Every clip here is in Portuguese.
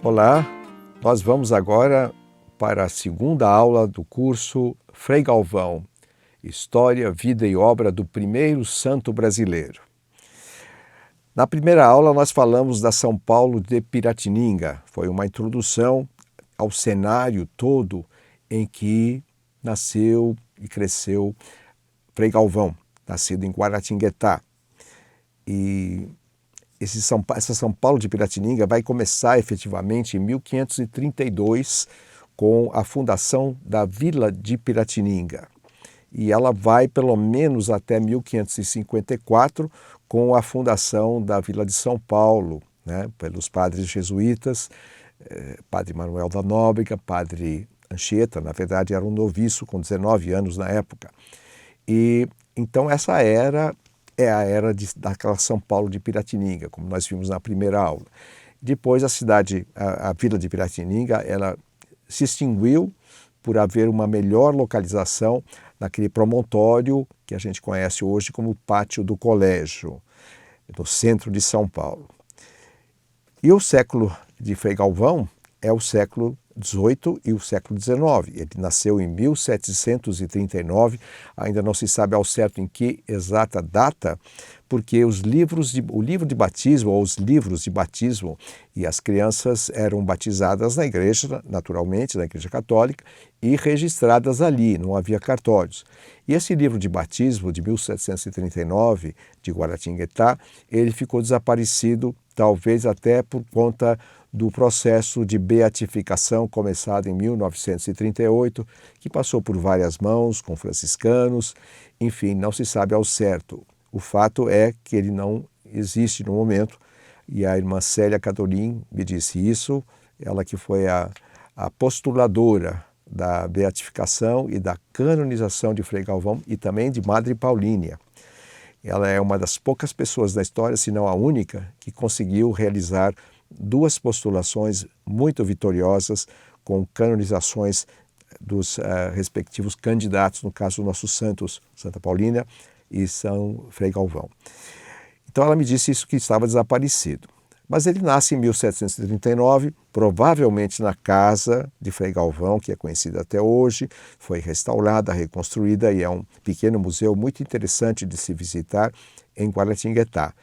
Olá, nós vamos agora para a segunda aula do curso Frei Galvão, História, Vida e Obra do Primeiro Santo Brasileiro. Na primeira aula nós falamos da São Paulo de Piratininga, foi uma introdução ao cenário todo em que nasceu e cresceu Frei Galvão, nascido em Guaratinguetá. E essa São Paulo de Piratininga vai começar efetivamente em 1532 com a fundação da Vila de Piratininga. E ela vai pelo menos até 1554 com a fundação da Vila de São Paulo, né, pelos padres jesuítas, Padre Manuel da Nóbrega, Padre Anchieta, na verdade era um noviço com 19 anos na época. E então essa era a era daquela São Paulo de Piratininga, como nós vimos na primeira aula. Depois a Vila de Piratininga, ela se extinguiu por haver uma melhor localização naquele promontório que a gente conhece hoje como Pátio do Colégio, no centro de São Paulo. E o século de Frei Galvão é o século XVIII e o século XIX. Ele nasceu em 1739, ainda não se sabe ao certo em que exata data, porque o livro de batismo, ou os livros de batismo, e as crianças eram batizadas na igreja, naturalmente, na igreja católica, e registradas ali, não havia cartórios. E esse livro de batismo de 1739, de Guaratinguetá, ele ficou desaparecido, talvez até por conta do processo de beatificação começado em 1938, que passou por várias mãos, com franciscanos, enfim, não se sabe ao certo. O fato é que ele não existe no momento, e a irmã Célia Cadorim me disse isso, ela que foi a postuladora da beatificação e da canonização de Frei Galvão e também de Madre Paulínia. Ela é uma das poucas pessoas da história, se não a única, que conseguiu realizar duas postulações muito vitoriosas com canonizações dos respectivos candidatos, no caso dos nossos santos, Santa Paulínia e São Frei Galvão. Então ela me disse isso, que estava desaparecido. Mas ele nasce em 1739, provavelmente na casa de Frei Galvão, que é conhecida até hoje, foi restaurada, reconstruída e é um pequeno museu muito interessante de se visitar em Guaratinguetá,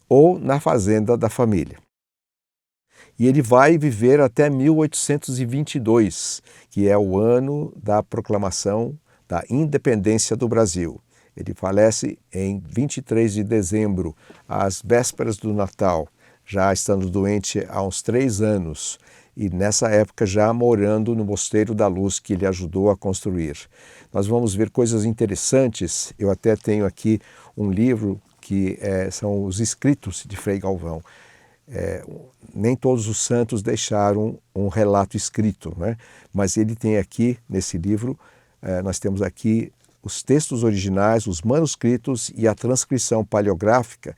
ou na fazenda da família. E ele vai viver até 1822, que é o ano da proclamação da independência do Brasil. Ele falece em 23 de dezembro, às vésperas do Natal, já estando doente há uns 3 anos, e nessa época já morando no Mosteiro da Luz, que ele ajudou a construir. Nós vamos ver coisas interessantes. Eu até tenho aqui um livro que são os escritos de Frei Galvão. Nem todos os santos deixaram um relato escrito, né? Mas ele tem aqui, nesse livro, nós temos aqui os textos originais, os manuscritos e a transcrição paleográfica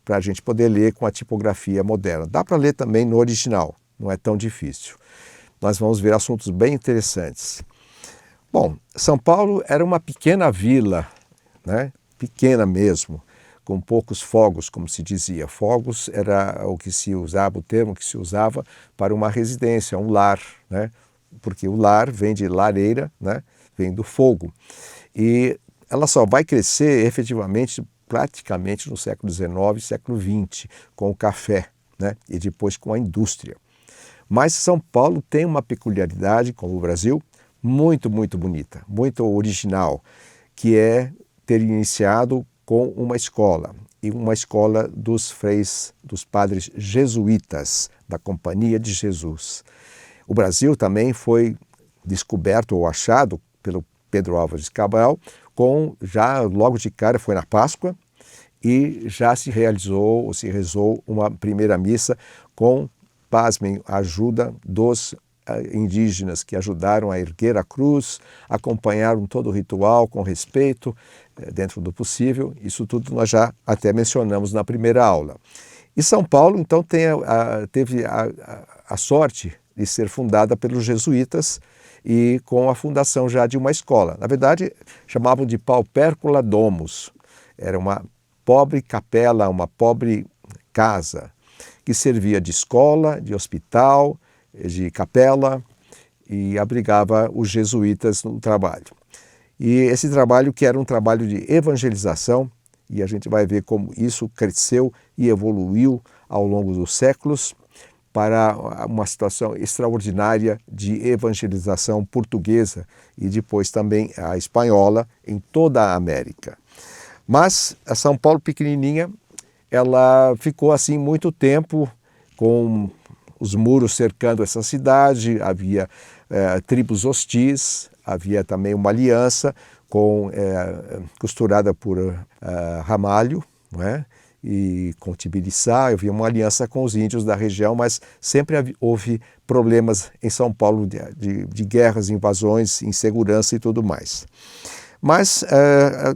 para a gente poder ler com a tipografia moderna. Dá para ler também no original, não é tão difícil. Nós vamos ver assuntos bem interessantes. Bom, São Paulo era uma pequena vila, né? Pequena mesmo, com poucos fogos, como se dizia. Fogos era o que se usava, o termo que se usava para uma residência, um lar, né? Porque o lar vem de lareira, né? Vem do fogo. E ela só vai crescer efetivamente, praticamente no século XIX e século XX, com o café, né? E depois com a indústria. Mas São Paulo tem uma peculiaridade, como o Brasil, muito, muito bonita, muito original, que é ter iniciado com uma escola, e uma escola dos freis, dos padres jesuítas, da Companhia de Jesus. O Brasil também foi descoberto ou achado pelo Pedro Álvares de Cabral, já logo de cara foi na Páscoa, e já se rezou uma primeira missa com, pasmem, a ajuda dos indígenas que ajudaram a erguer a cruz, acompanharam todo o ritual com respeito, dentro do possível. Isso tudo nós já até mencionamos na primeira aula. E São Paulo, então, teve a sorte de ser fundada pelos jesuítas e com a fundação já de uma escola. Na verdade, chamavam de Paupercula Domus. Era uma pobre capela, uma pobre casa, que servia de escola, de hospital, de capela e abrigava os jesuítas no trabalho. E esse trabalho que era um trabalho de evangelização, e a gente vai ver como isso cresceu e evoluiu ao longo dos séculos para uma situação extraordinária de evangelização portuguesa e depois também a espanhola em toda a América. Mas a São Paulo pequenininha, ela ficou assim muito tempo com os muros cercando essa cidade, havia tribos hostis, havia também uma aliança costurada por Ramalho, não é? E com Tibiriçá, havia uma aliança com os índios da região, mas sempre houve problemas em São Paulo de guerras, invasões, insegurança e tudo mais. Mas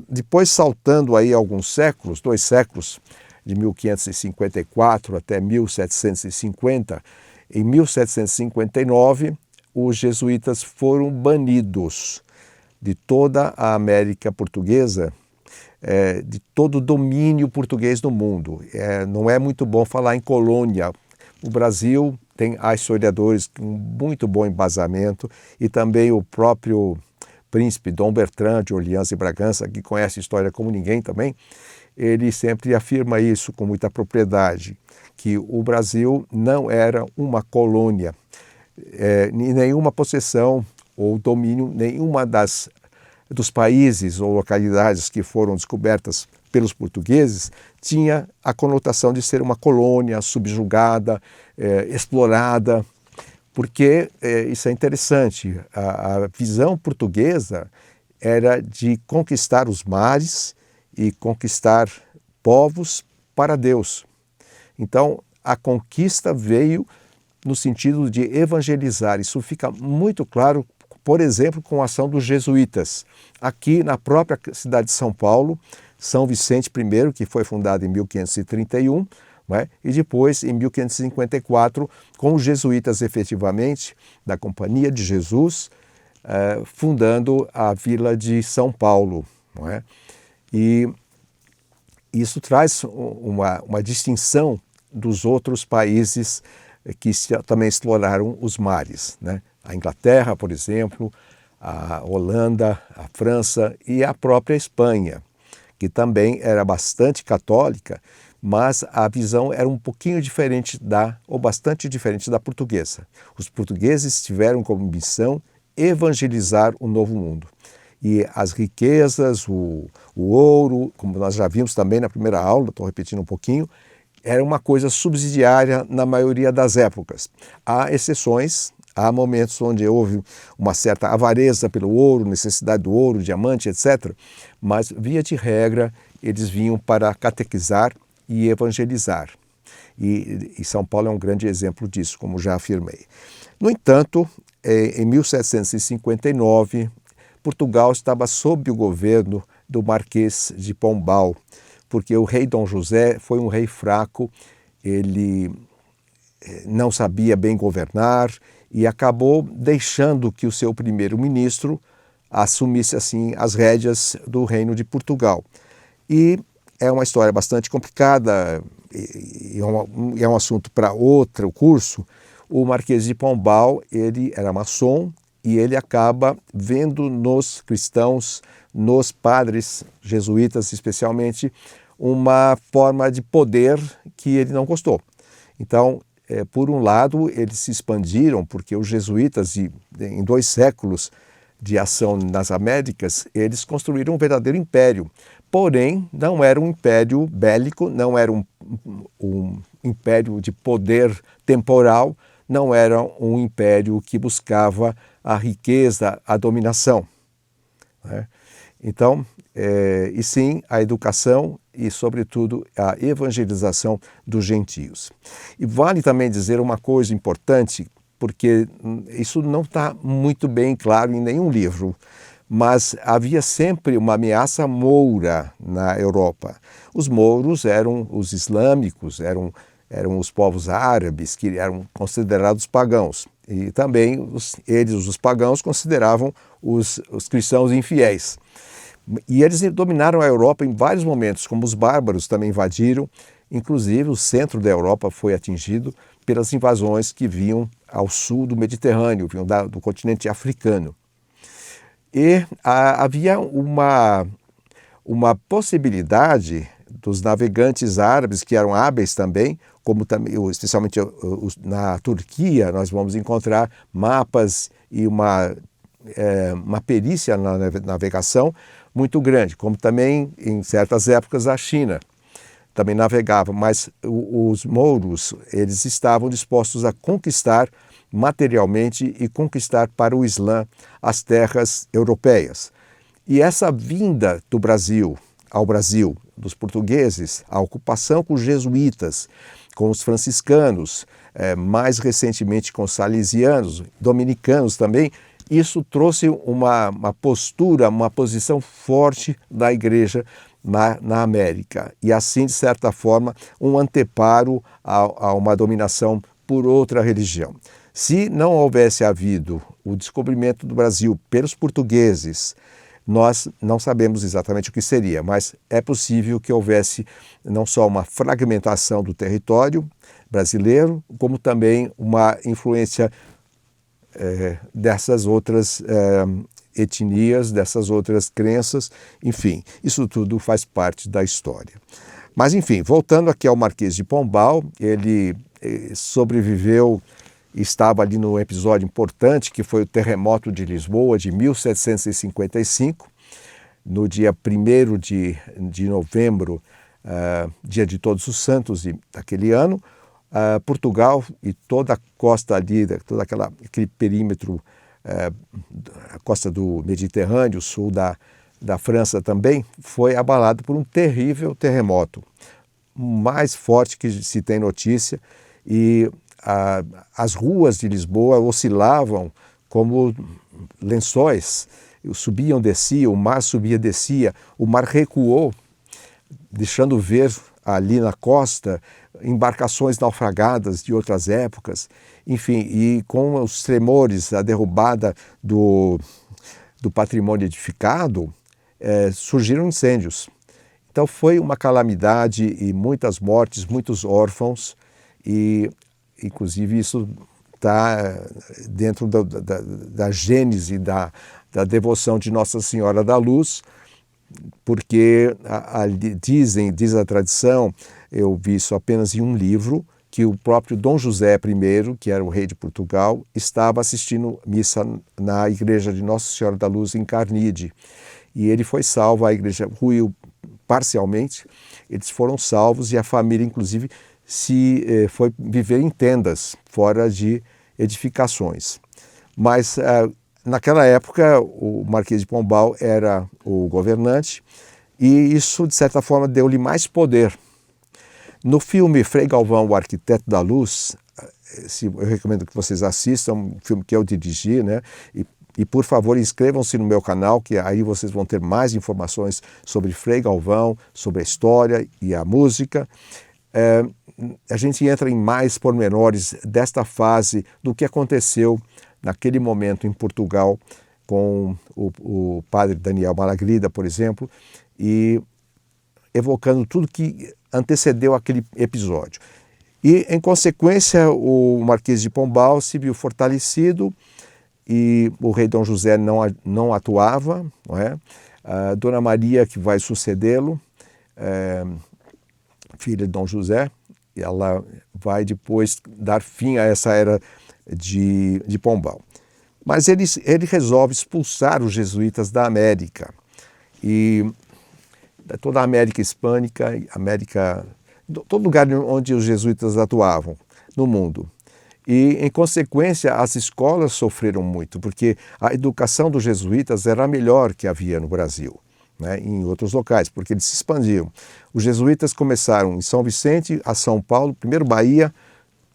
depois, saltando aí alguns séculos, 2 séculos, de 1554 até 1750, em 1759, os jesuítas foram banidos de toda a América portuguesa, de todo o domínio português no mundo. Não é muito bom falar em colônia. O Brasil há historiadores com muito bom embasamento e também o próprio príncipe Dom Bertrand de Orleans e Bragança, que conhece a história como ninguém também, ele sempre afirma isso com muita propriedade, que o Brasil não era uma colônia, nenhuma possessão ou domínio, nenhuma dos países ou localidades que foram descobertas pelos portugueses tinha a conotação de ser uma colônia subjugada, explorada, porque isso é interessante, a visão portuguesa era de conquistar os mares e conquistar povos para Deus. Então, a conquista veio no sentido de evangelizar. Isso fica muito claro, por exemplo, com a ação dos jesuítas. Aqui na própria cidade de São Paulo, São Vicente I, que foi fundado em 1531, e depois, em 1554, com os jesuítas efetivamente, da Companhia de Jesus, fundando a vila de São Paulo. E isso traz uma distinção dos outros países que também exploraram os mares, A Inglaterra, por exemplo, a Holanda, a França e a própria Espanha, que também era bastante católica, mas a visão era um pouquinho diferente ou bastante diferente da portuguesa. Os portugueses tiveram como missão evangelizar o Novo Mundo. E as riquezas, o ouro, como nós já vimos também na primeira aula, estou repetindo um pouquinho, era uma coisa subsidiária na maioria das épocas. Há exceções, há momentos onde houve uma certa avareza pelo ouro, necessidade do ouro, diamante, etc. Mas, via de regra, eles vinham para catequizar e evangelizar. E São Paulo é um grande exemplo disso, como já afirmei. No entanto, em 1759, Portugal estava sob o governo do Marquês de Pombal, porque o rei Dom José foi um rei fraco, ele não sabia bem governar e acabou deixando que o seu primeiro-ministro assumisse assim as rédeas do reino de Portugal. E é uma história bastante complicada, e é um assunto para outro curso. O Marquês de Pombal, ele era maçom e ele acaba vendo nos cristãos, nos padres jesuítas especialmente, uma forma de poder que ele não gostou. Então, por um lado, eles se expandiram, porque os jesuítas, em 2 séculos de ação nas Américas, eles construíram um verdadeiro império. Porém, não era um império bélico, não era um império de poder temporal, não era um império que buscava a riqueza, a dominação. Então, e sim a educação e, sobretudo, a evangelização dos gentios. E vale também dizer uma coisa importante, porque isso não está muito bem claro em nenhum livro, mas havia sempre uma ameaça moura na Europa. Os mouros eram os islâmicos, eram os povos árabes que eram considerados pagãos. E também os pagãos, consideravam os cristãos infiéis. E eles dominaram a Europa em vários momentos, como os bárbaros também invadiram. Inclusive, o centro da Europa foi atingido pelas invasões que vinham ao sul do Mediterrâneo, vinham do continente africano. E havia uma possibilidade dos navegantes árabes, que eram hábeis também, como também, especialmente na Turquia, nós vamos encontrar mapas e uma perícia na navegação muito grande, como também em certas épocas a China também navegava, mas os mouros, eles estavam dispostos a conquistar materialmente e conquistar para o Islã as terras europeias. E essa vinda do Brasil ao Brasil, dos portugueses, a ocupação com os jesuítas, com os franciscanos, mais recentemente com os salesianos, dominicanos também, isso trouxe uma postura, uma posição forte da igreja na América. E assim, de certa forma, um anteparo a uma dominação por outra religião. Se não houvesse havido o descobrimento do Brasil pelos portugueses, nós não sabemos exatamente o que seria, mas é possível que houvesse não só uma fragmentação do território brasileiro, como também uma influência dessas outras etnias, dessas outras crenças, enfim, isso tudo faz parte da história. Mas enfim, voltando aqui ao Marquês de Pombal, ele sobreviveu, estava ali no episódio importante que foi o terremoto de Lisboa de 1755, no dia 1º de novembro, dia de Todos os Santos daquele ano. Portugal e toda a costa ali, todo aquele perímetro, a costa do Mediterrâneo, sul da França também, foi abalado por um terrível terremoto, mais forte que se tem notícia, e as ruas de Lisboa oscilavam como lençóis, subiam, desciam, o mar subia, descia, o mar recuou, deixando ver ali na costa embarcações naufragadas de outras épocas, enfim, e com os tremores, a derrubada do patrimônio edificado, surgiram incêndios. Então foi uma calamidade e muitas mortes, muitos órfãos, e inclusive isso está dentro da gênese da devoção de Nossa Senhora da Luz, porque diz a tradição, eu vi isso apenas em um livro, que o próprio Dom José I, que era o rei de Portugal, estava assistindo missa na igreja de Nossa Senhora da Luz em Carnide. E ele foi salvo, a igreja ruiu parcialmente, eles foram salvos e a família, inclusive, foi viver em tendas, fora de edificações. Mas naquela época, o Marquês de Pombal era o governante e isso, de certa forma, deu-lhe mais poder. No filme Frei Galvão, o Arquiteto da Luz, eu recomendo que vocês assistam, um filme que eu dirigi, né? E por favor, inscrevam-se no meu canal, que aí vocês vão ter mais informações sobre Frei Galvão, sobre a história e a música. A gente entra em mais pormenores desta fase do que aconteceu naquele momento em Portugal com o padre Daniel Malagrida, por exemplo, e evocando tudo que antecedeu aquele episódio. E, em consequência, o Marquês de Pombal se viu fortalecido e o rei Dom José não atuava, não é? A Dona Maria, que vai sucedê-lo, filha de Dom José, ela vai depois dar fim a essa era de Pombal. Mas ele resolve expulsar os jesuítas da América. E toda a América Hispânica, todo lugar onde os jesuítas atuavam no mundo. E, em consequência, as escolas sofreram muito, porque a educação dos jesuítas era a melhor que havia no Brasil, né, em outros locais, porque eles se expandiam. Os jesuítas começaram em São Vicente, a São Paulo, primeiro Bahia,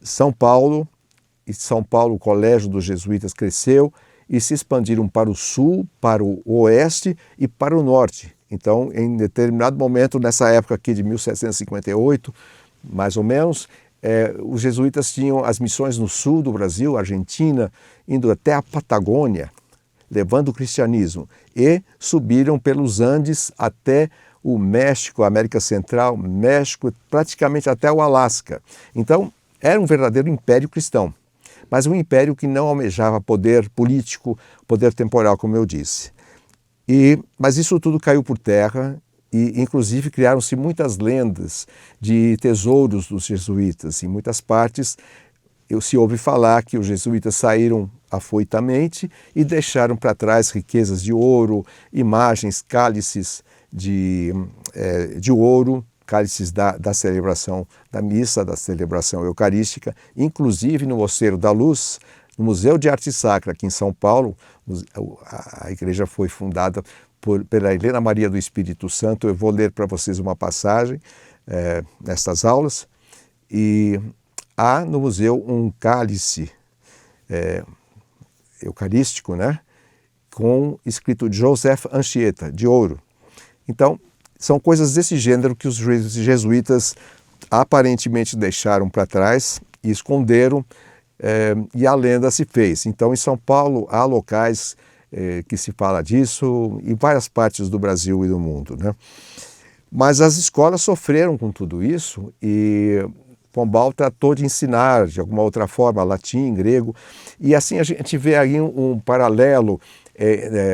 São Paulo, e São Paulo, o Colégio dos Jesuítas cresceu e se expandiram para o sul, para o oeste e para o norte. Então, em determinado momento, nessa época aqui de 1758, mais ou menos, os jesuítas tinham as missões no sul do Brasil, Argentina, indo até a Patagônia, levando o cristianismo, e subiram pelos Andes até o México, a América Central, México, praticamente até o Alasca. Então, era um verdadeiro império cristão. mas um império que não almejava poder político, poder temporal, como eu disse. Mas isso tudo caiu por terra e, inclusive, criaram-se muitas lendas de tesouros dos jesuítas. Em muitas partes, se ouve falar que os jesuítas saíram afoitamente e deixaram para trás riquezas de ouro, imagens, cálices de ouro, cálices da celebração da missa, da celebração eucarística, inclusive no Mosteiro da Luz, no Museu de Arte Sacra, aqui em São Paulo. A igreja foi fundada pela Helena Maria do Espírito Santo. Eu vou ler para vocês uma passagem nestas aulas. E há no museu um cálice eucarístico, né, com escrito Joseph Anchieta, de ouro. Então, são coisas desse gênero que os jesuítas aparentemente deixaram para trás e esconderam, e a lenda se fez. Então, em São Paulo, há locais que se fala disso, em várias partes do Brasil e do mundo, né? Mas as escolas sofreram com tudo isso e Pombal tratou de ensinar de alguma outra forma latim, grego, e assim a gente vê aí um paralelo,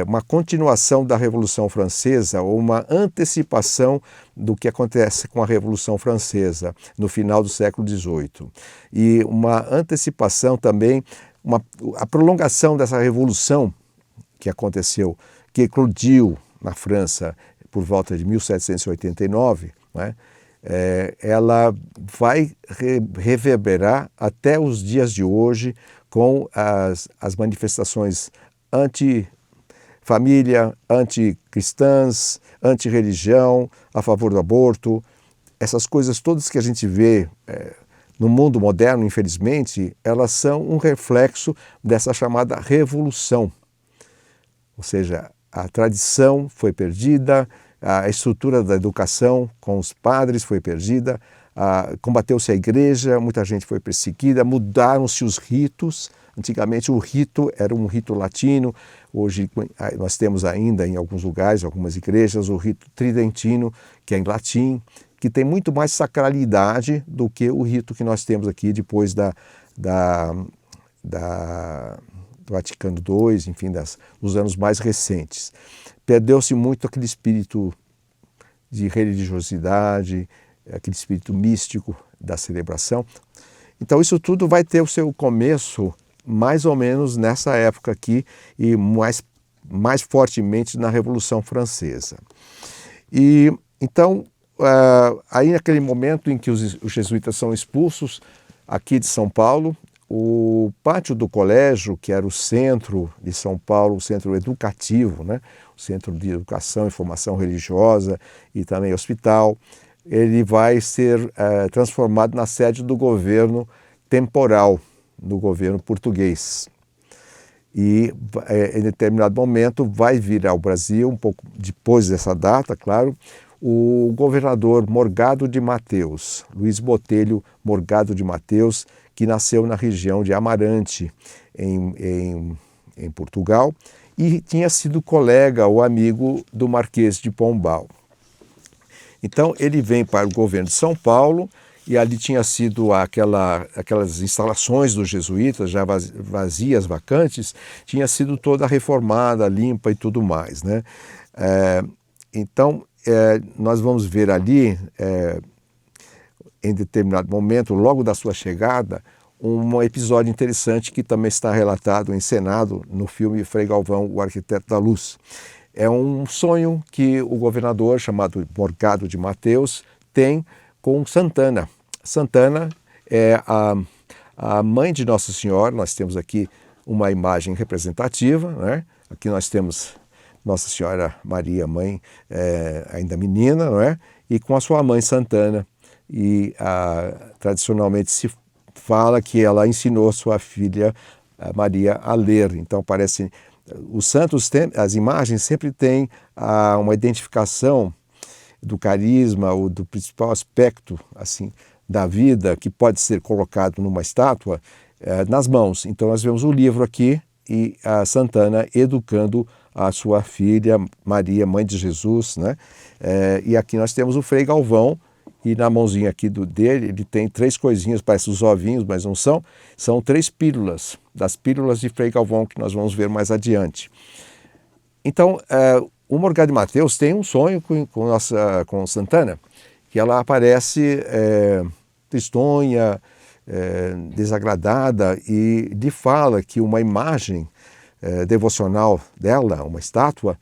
uma continuação da Revolução Francesa, ou uma antecipação do que acontece com a Revolução Francesa no final do século XVIII. E uma antecipação também, a prolongação dessa revolução que aconteceu, que eclodiu na França por volta de 1789, né? Ela vai reverberar até os dias de hoje com as manifestações anti-família, anti-cristãs, anti-religião, a favor do aborto. Essas coisas todas que a gente vê no mundo moderno, infelizmente, elas são um reflexo dessa chamada revolução. Ou seja, a tradição foi perdida, a estrutura da educação com os padres foi perdida, combateu-se a igreja, muita gente foi perseguida, mudaram-se os ritos. Antigamente o rito era um rito latino, hoje nós temos ainda em alguns lugares, algumas igrejas, o rito tridentino, que é em latim, que tem muito mais sacralidade do que o rito que nós temos aqui depois do Vaticano II, enfim, dos anos mais recentes. Perdeu-se muito aquele espírito de religiosidade, aquele espírito místico da celebração. Então isso tudo vai ter o seu começo mais ou menos nessa época aqui e mais fortemente na Revolução Francesa. E então, aí naquele momento em que os jesuítas são expulsos aqui de São Paulo, o pátio do colégio, que era o centro de São Paulo, o centro educativo, né? O centro de educação e formação religiosa e também hospital, ele vai ser transformado na sede do governo temporal, do governo português. E em determinado momento vai vir ao Brasil, um pouco depois dessa data, claro, o governador Morgado de Mateus, Luiz Botelho Morgado de Mateus, que nasceu na região de Amarante, em Portugal, e tinha sido colega ou amigo do Marquês de Pombal. Então ele vem para o governo de São Paulo, e ali tinha sido aquelas instalações dos jesuítas, já vazias, vacantes, tinha sido toda reformada, limpa e tudo mais, né? Então, nós vamos ver ali, em determinado momento, logo da sua chegada, um episódio interessante que também está relatado, encenado no filme Frei Galvão, o Arquiteto da Luz. É um sonho que o governador, chamado Morgado de Mateus, tem com Santana. Santana é a mãe de Nossa Senhora. Nós temos aqui uma imagem representativa, né? Aqui nós temos Nossa Senhora Maria, mãe, ainda menina, não é? E com a sua mãe Santana. E tradicionalmente se fala que ela ensinou sua filha Maria a ler. Então parece, os santos as imagens sempre têm uma identificação do carisma ou do principal aspecto assim da vida que pode ser colocado numa estátua nas mãos. Então nós vemos o livro aqui e a Santana educando a sua filha Maria, mãe de Jesus, né? E aqui nós temos o Frei Galvão, e na mãozinha aqui dele ele tem 3 coisinhas, parecem os ovinhos, mas não são. São 3 pílulas, das pílulas de Frei Galvão, que nós vamos ver mais adiante. Então, o Morgado de Matheus tem um sonho com Santana, que ela aparece tristonha, desagradada, e lhe fala que uma imagem devocional dela, uma estátua,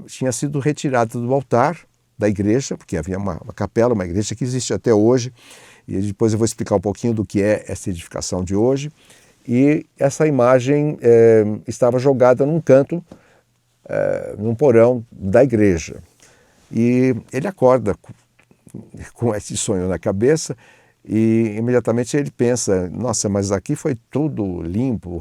tinha sido retirada do altar da igreja, porque havia uma capela, uma igreja que existe até hoje, e depois eu vou explicar um pouquinho do que é essa edificação de hoje. E essa imagem estava jogada num canto, num porão da igreja. E ele acorda com esse sonho na cabeça e imediatamente ele pensa, nossa, mas aqui foi tudo limpo,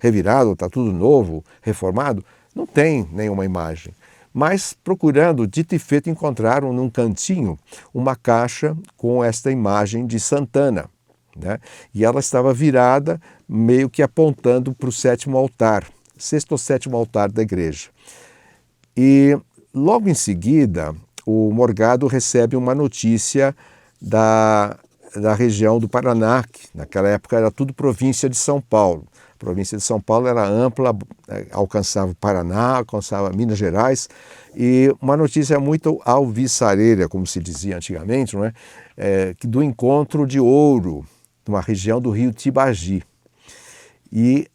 revirado, está tudo novo, reformado. Não tem nenhuma imagem. Mas procurando, dito e feito, encontraram num cantinho uma caixa com esta imagem de Santana, né? E ela estava virada, meio que apontando para o 7º altar, 6º ou 7º altar da igreja. E logo em seguida, o Morgado recebe uma notícia da região do Paraná, que naquela época era tudo província de São Paulo. A província de São Paulo era ampla, alcançava o Paraná, alcançava Minas Gerais, e uma notícia muito alvissareira, como se dizia antigamente, não é? Do encontro de ouro, numa região do rio Tibagi. E,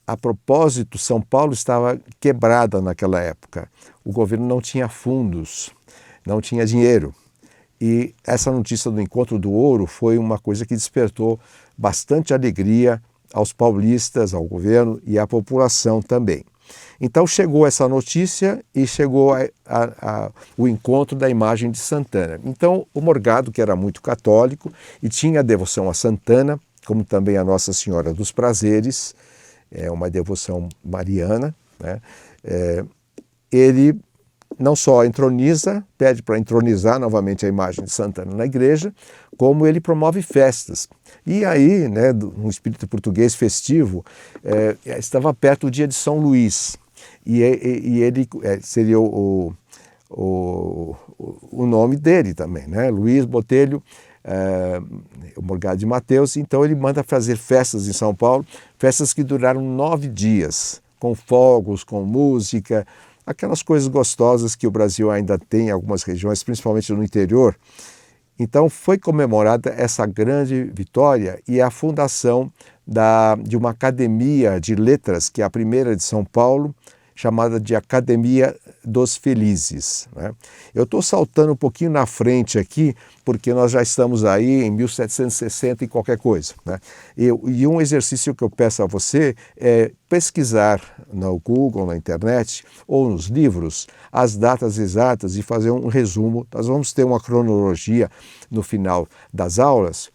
a propósito, São Paulo estava quebrada naquela época. O governo não tinha fundos, não tinha dinheiro. E essa notícia do encontro do ouro foi uma coisa que despertou bastante alegria aos paulistas, ao governo e à população também. Então chegou essa notícia e chegou o encontro da imagem de Santana. Então o Morgado, que era muito católico e tinha devoção a Santana, como também a Nossa Senhora dos Prazeres, uma devoção mariana, né? Ele não só entroniza, pede para entronizar novamente a imagem de Santana na igreja, como ele promove festas. E aí, né, no espírito português festivo, estava perto o dia de São Luís, e ele seria o nome dele também, né? Luís Botelho, o Morgado de Matheus. Então ele manda fazer festas em São Paulo, festas que duraram 9 dias, com fogos, com música, aquelas coisas gostosas que o Brasil ainda tem em algumas regiões, principalmente no interior. Então foi comemorada essa grande vitória e a fundação de uma academia de letras, que é a primeira de São Paulo, chamada de Academia dos Felizes, né? Eu estou saltando um pouquinho na frente aqui, porque nós já estamos aí em 1760 e qualquer coisa, né? E um exercício que eu peço a você é pesquisar no Google, na internet ou nos livros as datas exatas e fazer um resumo. Nós vamos ter uma cronologia no final das aulas,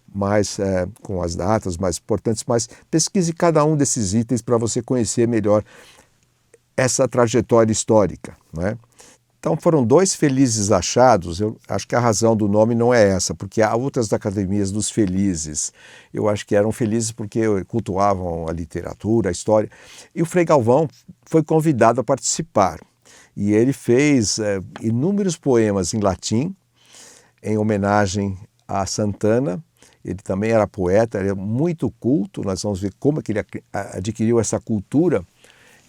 com as datas mais importantes, mas pesquise cada um desses itens para você conhecer melhor essa trajetória histórica, né? Então foram 2 felizes achados. Eu acho que a razão do nome não é essa, porque há outras academias dos felizes. Eu acho que eram felizes porque cultuavam a literatura, a história. E o Frei Galvão foi convidado a participar. E ele fez inúmeros poemas em latim, em homenagem a Santana. Ele também era poeta, ele era muito culto. Nós vamos ver como é que ele adquiriu essa cultura.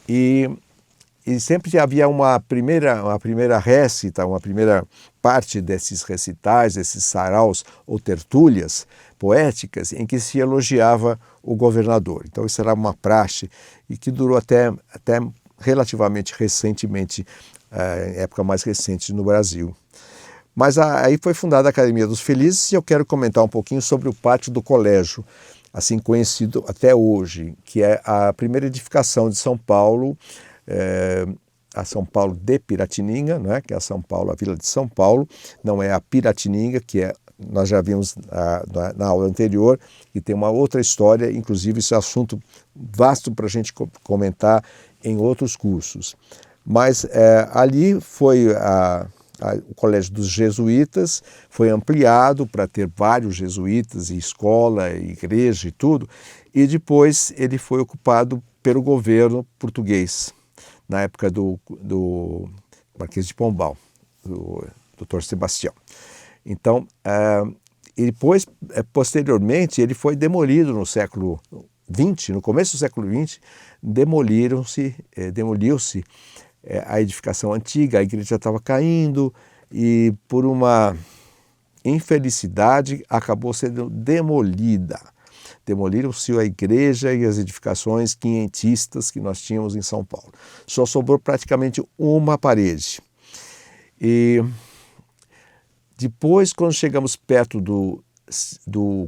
E sempre havia uma primeira récita, uma primeira parte desses recitais, desses saraus ou tertúlias poéticas, em que se elogiava o governador. Então isso era uma praxe e que durou até relativamente recentemente, época mais recente no Brasil. Mas aí foi fundada a Academia dos Felizes e eu quero comentar um pouquinho sobre o pátio do colégio, assim conhecido até hoje, que é a primeira edificação de São Paulo, a São Paulo de Piratininga, né, que é a Vila de São Paulo, não é a Piratininga, que nós já vimos na aula anterior, que tem uma outra história, inclusive esse assunto vasto para a gente comentar em outros cursos. Mas ali foi o Colégio dos Jesuítas, foi ampliado para ter vários jesuítas, e escola, e igreja e tudo, e depois ele foi ocupado pelo governo português, na época do Marquês de Pombal, Dr. Sebastião. Então, e depois, posteriormente, ele foi demolido no século XX, no começo do século XX, demoliu-se a edificação antiga, a igreja estava caindo e por uma infelicidade acabou sendo demolida. Demoliram-se a igreja e as edificações quinhentistas que nós tínhamos em São Paulo. Só sobrou praticamente uma parede. E depois, quando chegamos perto do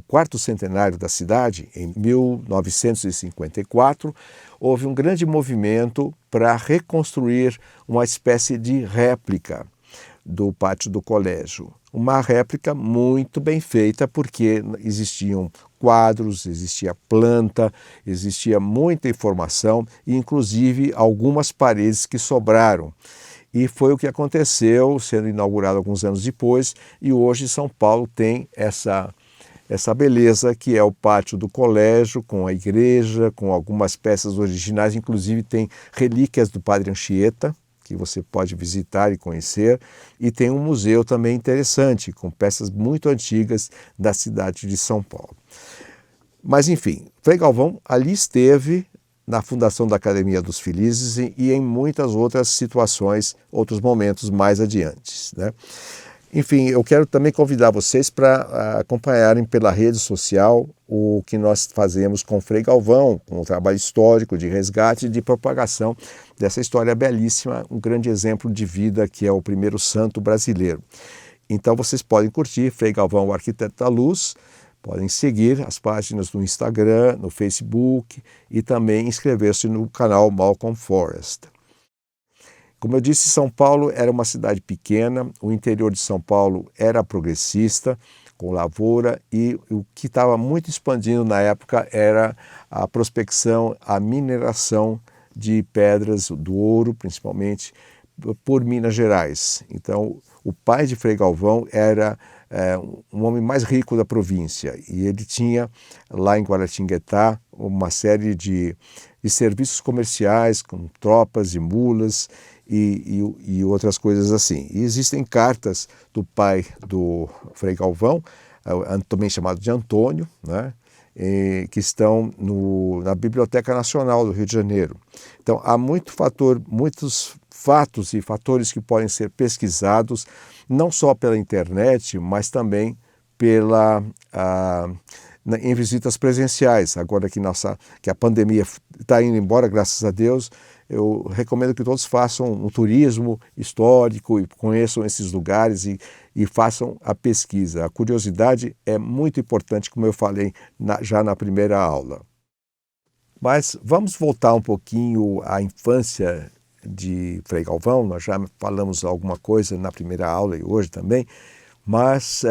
quarto centenário da cidade, em 1954, houve um grande movimento para reconstruir uma espécie de réplica do pátio do colégio. Uma réplica muito bem feita, porque existiam quadros, existia planta, existia muita informação e, inclusive, algumas paredes que sobraram. E foi o que aconteceu, sendo inaugurado alguns anos depois, e hoje São Paulo tem essa beleza que é o pátio do colégio, com a igreja, com algumas peças originais, inclusive tem relíquias do Padre Anchieta, que você pode visitar e conhecer, e tem um museu também interessante, com peças muito antigas da cidade de São Paulo. Mas enfim, Frei Galvão ali esteve na fundação da Academia dos Felizes e em muitas outras situações, outros momentos mais adiante, né? Enfim, eu quero também convidar vocês para acompanharem pela rede social o que nós fazemos com Frei Galvão, com o trabalho histórico de resgate e de propagação dessa história belíssima, um grande exemplo de vida que é o primeiro santo brasileiro. Então vocês podem curtir Frei Galvão, o Arquiteto da Luz, podem seguir as páginas no Instagram, no Facebook e também inscrever-se no canal Malcolm Forest. Como eu disse, São Paulo era uma cidade pequena, o interior de São Paulo era progressista, com lavoura, e o que estava muito expandindo na época era a prospecção, a mineração de pedras do ouro, principalmente por Minas Gerais. Então, o pai de Frei Galvão era um homem mais rico da província e ele tinha lá em Guaratinguetá uma série de serviços comerciais com tropas e mulas e outras coisas assim. E existem cartas do pai do Frei Galvão, também chamado de Antônio, né, que estão na Biblioteca Nacional do Rio de Janeiro. Então, há muitos fatos e fatores que podem ser pesquisados, não só pela internet, mas também em visitas presenciais. Agora que a pandemia está indo embora, graças a Deus, eu recomendo que todos façam um turismo histórico e conheçam esses lugares e façam a pesquisa. A curiosidade é muito importante, como eu falei já na primeira aula. Mas vamos voltar um pouquinho à infância de Frei Galvão. Nós já falamos alguma coisa na primeira aula e hoje também, mas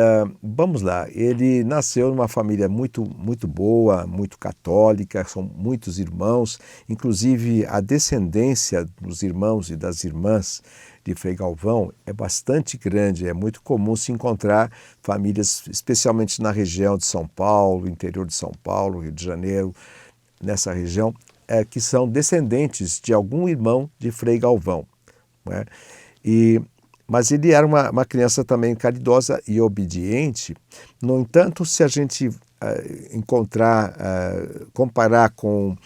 vamos lá. Ele nasceu numa família muito, muito boa, muito católica, são muitos irmãos, inclusive a descendência dos irmãos e das irmãs de Frei Galvão é bastante grande, é muito comum se encontrar famílias, especialmente na região de São Paulo, interior de São Paulo, Rio de Janeiro, nessa região, que são descendentes de algum irmão de Frei Galvão, né? Mas ele era uma criança também caridosa e obediente. No entanto, se a gente comparar com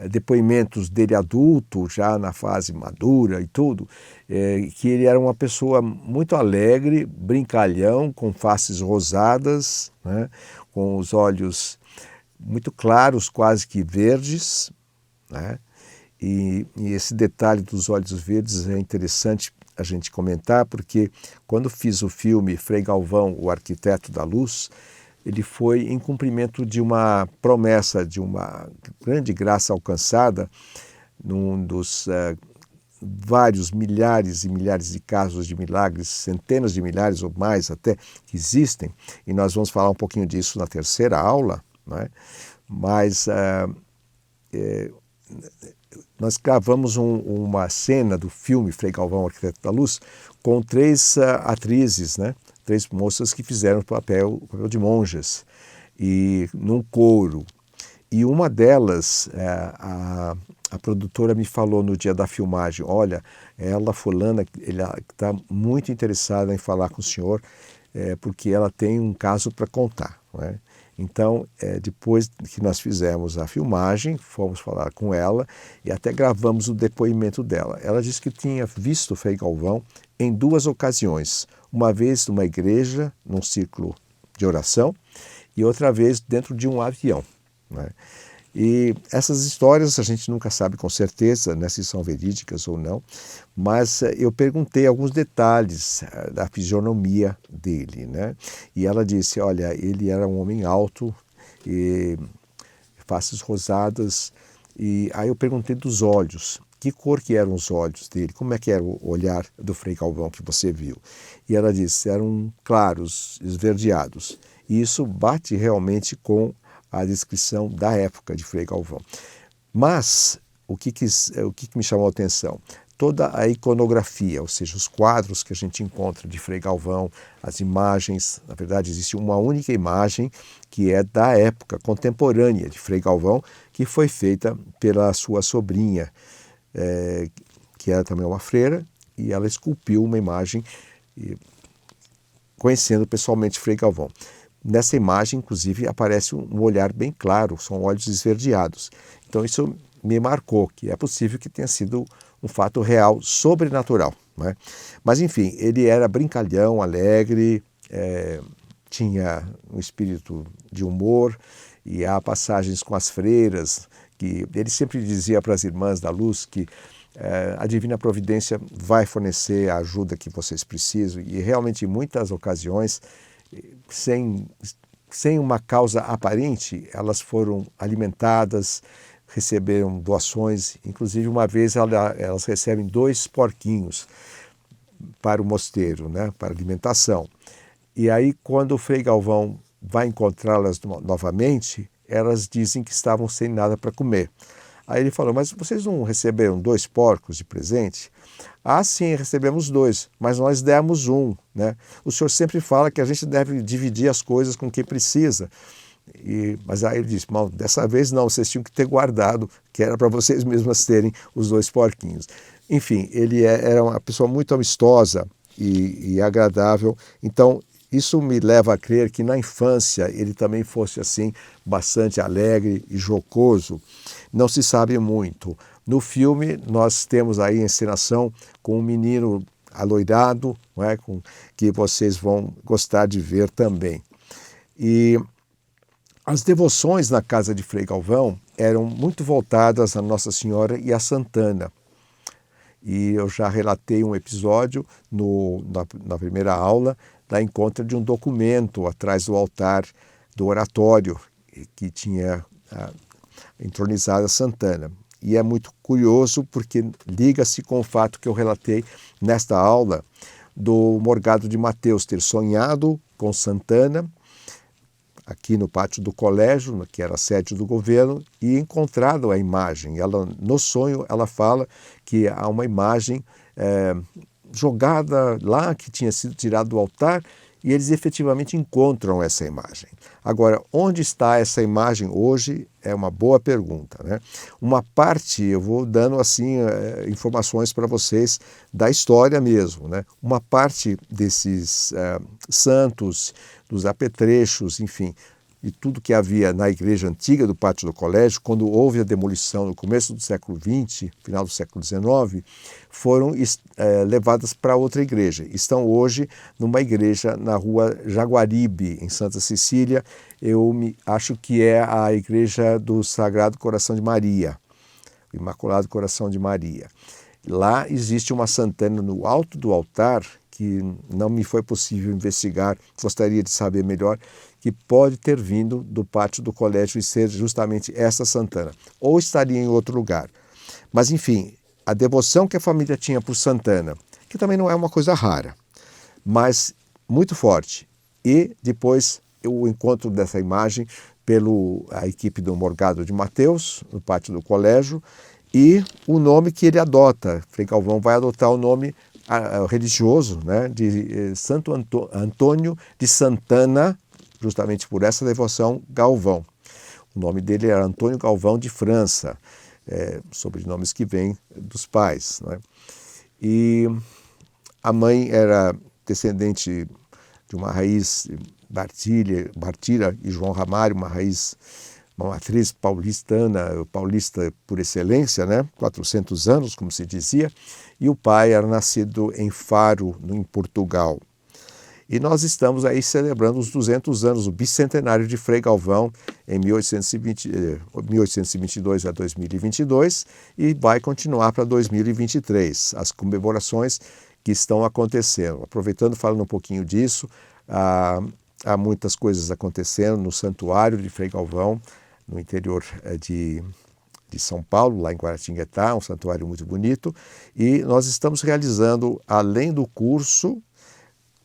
depoimentos dele adulto, já na fase madura e tudo, que ele era uma pessoa muito alegre, brincalhão, com faces rosadas, né, com os olhos muito claros, quase que verdes, né? E esse detalhe dos olhos verdes é interessante a gente comentar, porque quando fiz o filme Frei Galvão, o Arquiteto da Luz, ele foi em cumprimento de uma promessa, de uma grande graça alcançada num dos vários milhares e milhares de casos de milagres, centenas de milhares ou mais até, que existem, e nós vamos falar um pouquinho disso na terceira aula, né? Mas nós gravamos uma cena do filme Frei Galvão, Arquiteto da Luz, com 3 atrizes, né? 3 moças que fizeram o papel de monjas, e num coro. E uma delas, a produtora me falou no dia da filmagem, olha, ela fulana, ela está muito interessada em falar com o senhor, porque ela tem um caso para contar, não é? Então, depois que nós fizemos a filmagem, fomos falar com ela e até gravamos o depoimento dela. Ela disse que tinha visto o Frei Galvão em 2 ocasiões, uma vez numa igreja, num círculo de oração, e outra vez dentro de um avião, né? E essas histórias a gente nunca sabe com certeza, né, se são verídicas ou não, mas eu perguntei alguns detalhes da fisionomia dele, né? E ela disse, olha, ele era um homem alto, e faces rosadas, e aí eu perguntei dos olhos, que cor que eram os olhos dele, como é que era o olhar do Frei Galvão que você viu? E ela disse, eram claros, esverdeados, e isso bate realmente com a descrição da época de Frei Galvão. Mas o que me chamou a atenção? Toda a iconografia, ou seja, os quadros que a gente encontra de Frei Galvão, as imagens, na verdade existe uma única imagem que é da época contemporânea de Frei Galvão, que foi feita pela sua sobrinha, que era também uma freira, e ela esculpiu uma imagem conhecendo pessoalmente Frei Galvão. Nessa imagem, inclusive, aparece um olhar bem claro, são olhos esverdeados. Então isso me marcou, que é possível que tenha sido um fato real, sobrenatural, né? Mas enfim, ele era brincalhão, alegre, tinha um espírito de humor, e há passagens com as freiras, que ele sempre dizia para as irmãs da luz que a Divina Providência vai fornecer a ajuda que vocês precisam, e realmente em muitas ocasiões, sem uma causa aparente, elas foram alimentadas, receberam doações, inclusive uma vez elas recebem 2 porquinhos para o mosteiro, né, para alimentação. E aí quando o Frei Galvão vai encontrá-las novamente, elas dizem que estavam sem nada para comer. Aí ele falou, mas vocês não receberam 2 porcos de presente? Ah, sim, recebemos 2, mas nós demos 1, né? O senhor sempre fala que a gente deve dividir as coisas com quem precisa. Mas aí ele disse, mal, dessa vez não, vocês tinham que ter guardado, que era para vocês mesmas terem os 2 porquinhos. Enfim, ele era uma pessoa muito amistosa e agradável, então isso me leva a crer que na infância ele também fosse assim, bastante alegre e jocoso. Não se sabe muito. No filme nós temos aí a encenação com um menino aloirado, não é? Que vocês vão gostar de ver também. E as devoções na casa de Frei Galvão eram muito voltadas a Nossa Senhora e a Santana. E eu já relatei um episódio na primeira aula, da encontro de um documento atrás do altar do oratório que tinha entronizado a Santana. E é muito curioso porque liga-se com o fato que eu relatei nesta aula do Morgado de Mateus ter sonhado com Santana aqui no pátio do colégio, que era a sede do governo, e encontrado a imagem. No sonho ela fala que há uma imagem jogada lá, que tinha sido tirada do altar, e eles efetivamente encontram essa imagem. Agora, onde está essa imagem hoje é uma boa pergunta, né? Uma parte, eu vou dando assim informações para vocês da história mesmo, né? Uma parte desses santos, dos apetrechos, enfim, e tudo que havia na igreja antiga do pátio do colégio, quando houve a demolição no começo do século XX, final do século XIX, foram levadas para outra igreja. Estão hoje numa igreja na rua Jaguaribe, em Santa Cecília. Acho que é a igreja do Sagrado Coração de Maria, o Imaculado Coração de Maria. Lá existe uma Santana no alto do altar, que não me foi possível investigar, gostaria de saber melhor, que pode ter vindo do pátio do colégio e ser justamente essa Santana, ou estaria em outro lugar. Mas enfim, a devoção que a família tinha por Santana, que também não é uma coisa rara, mas muito forte. E depois o encontro dessa imagem pela equipe do Morgado de Mateus, no pátio do colégio, e o nome que ele adota. Frei Galvão vai adotar o nome religioso, né, de Santo Antônio de Santana, justamente por essa devoção, Galvão. O nome dele era Antônio Galvão de França. sobrenomes que vêm dos pais, né? E a mãe era descendente de uma raiz Bartira e João Ramalho, uma matriz paulista por excelência, né? 400 anos, como se dizia, e o pai era nascido em Faro, em Portugal. E nós estamos aí celebrando os 200 anos, o bicentenário de Frei Galvão, em 1822 a 2022, e vai continuar para 2023, as comemorações que estão acontecendo. Aproveitando, falando um pouquinho disso, há muitas coisas acontecendo no Santuário de Frei Galvão, no interior de São Paulo, lá em Guaratinguetá, um santuário muito bonito, e nós estamos realizando, além do curso,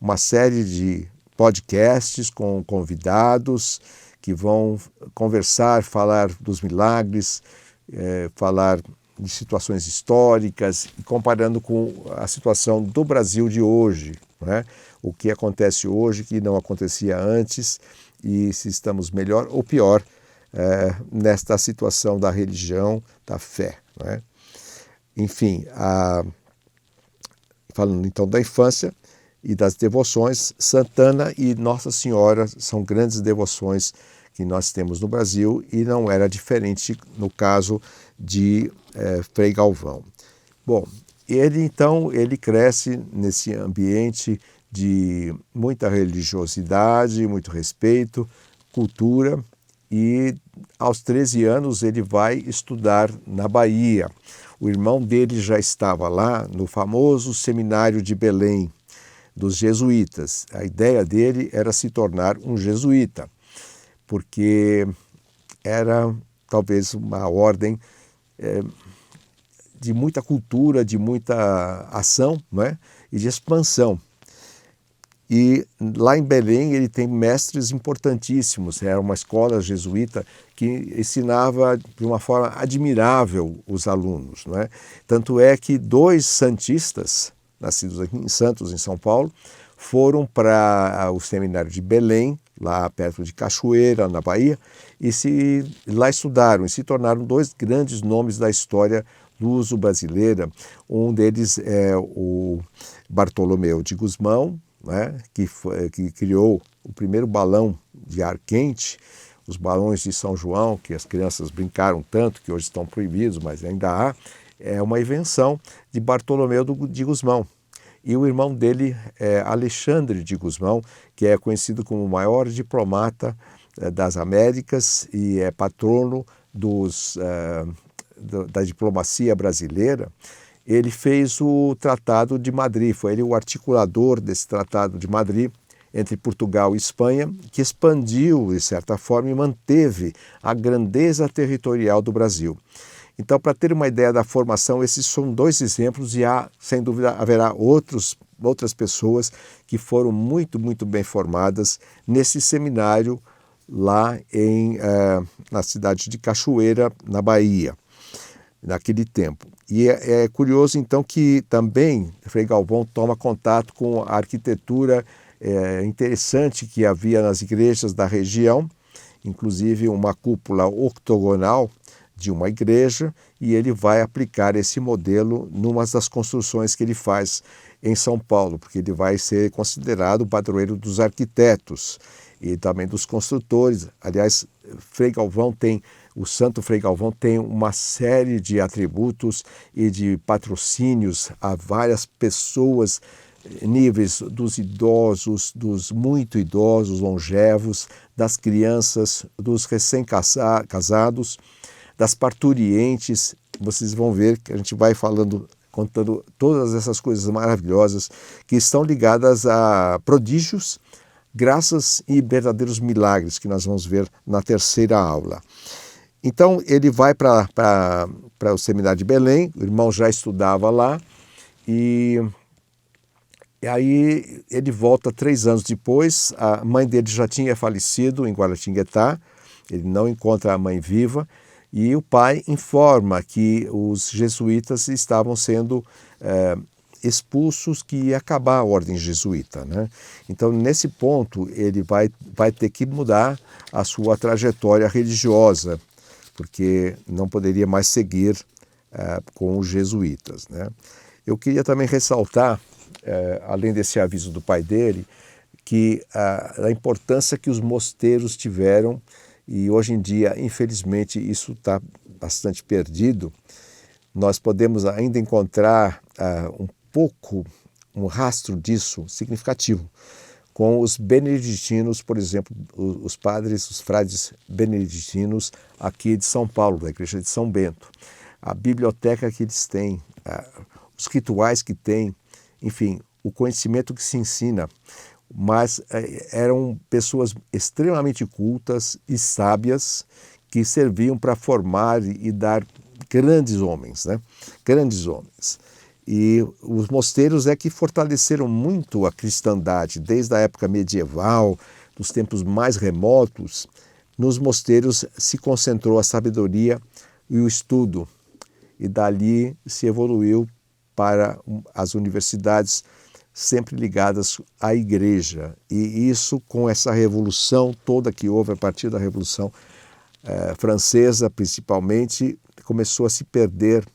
uma série de podcasts com convidados que vão conversar, falar dos milagres, falar de situações históricas, comparando com a situação do Brasil de hoje, né? O que acontece hoje que não acontecia antes e se estamos melhor ou pior nesta situação da religião, da fé, né? Enfim, falando então da infância e das devoções, Santana e Nossa Senhora são grandes devoções que nós temos no Brasil e não era diferente no caso de Frei Galvão. Bom, ele cresce nesse ambiente de muita religiosidade, muito respeito, cultura, e aos 13 anos ele vai estudar na Bahia. O irmão dele já estava lá no famoso seminário de Belém, dos jesuítas. A ideia dele era se tornar um jesuíta, porque era talvez uma ordem de muita cultura, de muita ação, né? E de expansão. E lá em Belém ele tem mestres importantíssimos, era uma escola jesuíta que ensinava de uma forma admirável os alunos, não é? Tanto é que 2 santistas, nascidos aqui em Santos, em São Paulo, foram para o seminário de Belém, lá perto de Cachoeira, na Bahia, e lá estudaram e se tornaram 2 grandes nomes da história luso-brasileira. Um deles é o Bartolomeu de Gusmão, né, que criou o primeiro balão de ar quente, os balões de São João, que as crianças brincaram tanto, que hoje estão proibidos, mas ainda há, é uma invenção de Bartolomeu de Gusmão. E o irmão dele é Alexandre de Gusmão, que é conhecido como o maior diplomata das Américas e é patrono da diplomacia brasileira. Ele fez o Tratado de Madrid, foi ele o articulador desse Tratado de Madrid entre Portugal e Espanha, que expandiu, de certa forma, e manteve a grandeza territorial do Brasil. Então, para ter uma ideia da formação, esses são 2 exemplos e sem dúvida, haverá outras pessoas que foram muito, muito bem formadas nesse seminário lá na cidade de Cachoeira, na Bahia, naquele tempo. E é curioso, então, que também Frei Galvão toma contato com a arquitetura interessante que havia nas igrejas da região, inclusive uma cúpula octogonal de uma igreja, e ele vai aplicar esse modelo numa das construções que ele faz em São Paulo, porque ele vai ser considerado o padroeiro dos arquitetos e também dos construtores. Aliás, o Santo Frei Galvão tem uma série de atributos e de patrocínios a várias pessoas, níveis dos idosos, dos muito idosos, longevos, das crianças, dos recém-casados, das parturientes. Vocês vão ver que a gente vai contando todas essas coisas maravilhosas que estão ligadas a prodígios, graças e verdadeiros milagres que nós vamos ver na terceira aula. Então ele vai para o seminário de Belém, o irmão já estudava lá, e aí ele volta 3 anos depois. A mãe dele já tinha falecido em Guaratinguetá, ele não encontra a mãe viva, e o pai informa que os jesuítas estavam sendo expulsos, que ia acabar a ordem jesuíta, né? Então, nesse ponto, ele vai ter que mudar a sua trajetória religiosa, porque não poderia mais seguir com os jesuítas, né? Eu queria também ressaltar, além desse aviso do pai dele, que a importância que os mosteiros tiveram, e hoje em dia, infelizmente, isso está bastante perdido. Nós podemos ainda encontrar um rastro disso significativo com os beneditinos, por exemplo, os padres, os frades beneditinos aqui de São Paulo, da Igreja de São Bento. A biblioteca que eles têm, os rituais que têm, enfim, o conhecimento que se ensina, mas eram pessoas extremamente cultas e sábias que serviam para formar e dar grandes homens, né? Grandes homens. E os mosteiros é que fortaleceram muito a cristandade, desde a época medieval, dos tempos mais remotos. Nos mosteiros se concentrou a sabedoria e o estudo, e dali se evoluiu para as universidades, sempre ligadas à igreja. E isso, com essa revolução toda que houve a partir da Revolução Francesa, principalmente, começou a se perder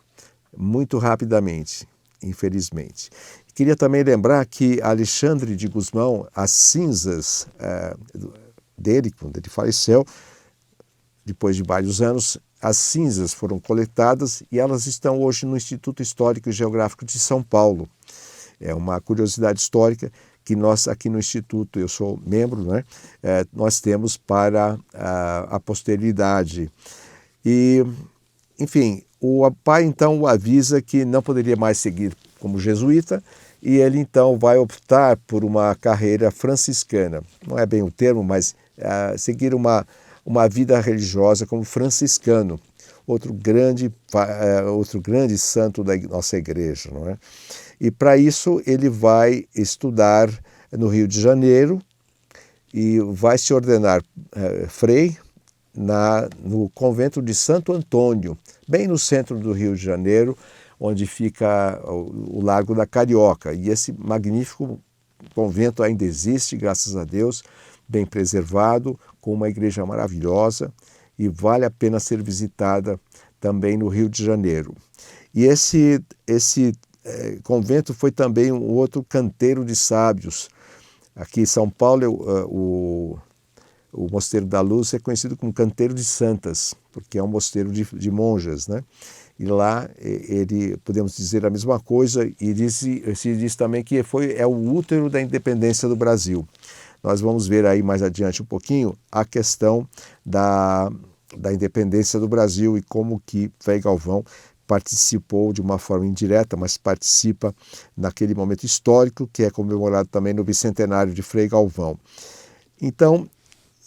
muito rapidamente, infelizmente. Queria também lembrar que Alexandre de Gusmão, as cinzas dele, quando ele faleceu, depois de vários anos, as cinzas foram coletadas e elas estão hoje no Instituto Histórico e Geográfico de São Paulo. É uma curiosidade histórica que nós aqui no Instituto, eu sou membro, né, nós temos para a posteridade. E, enfim, o pai então o avisa que não poderia mais seguir como jesuíta e ele então vai optar por uma carreira franciscana. Não é bem o termo, mas seguir uma vida religiosa como franciscano, outro grande santo da nossa igreja, não é? E para isso ele vai estudar no Rio de Janeiro e vai se ordenar frei no convento de Santo Antônio, bem no centro do Rio de Janeiro, onde fica o Largo da Carioca. E esse magnífico convento ainda existe, graças a Deus, bem preservado, com uma igreja maravilhosa e vale a pena ser visitada também no Rio de Janeiro. E esse convento foi também um outro canteiro de sábios. Aqui em São Paulo, o Mosteiro da Luz é conhecido como Canteiro de Santas, porque é um mosteiro de monjas, né? E lá podemos dizer a mesma coisa, e se diz também que é o útero da independência do Brasil. Nós vamos ver aí mais adiante um pouquinho a questão da independência do Brasil e como que Frei Galvão participou de uma forma indireta, mas participa naquele momento histórico que é comemorado também no bicentenário de Frei Galvão. Então,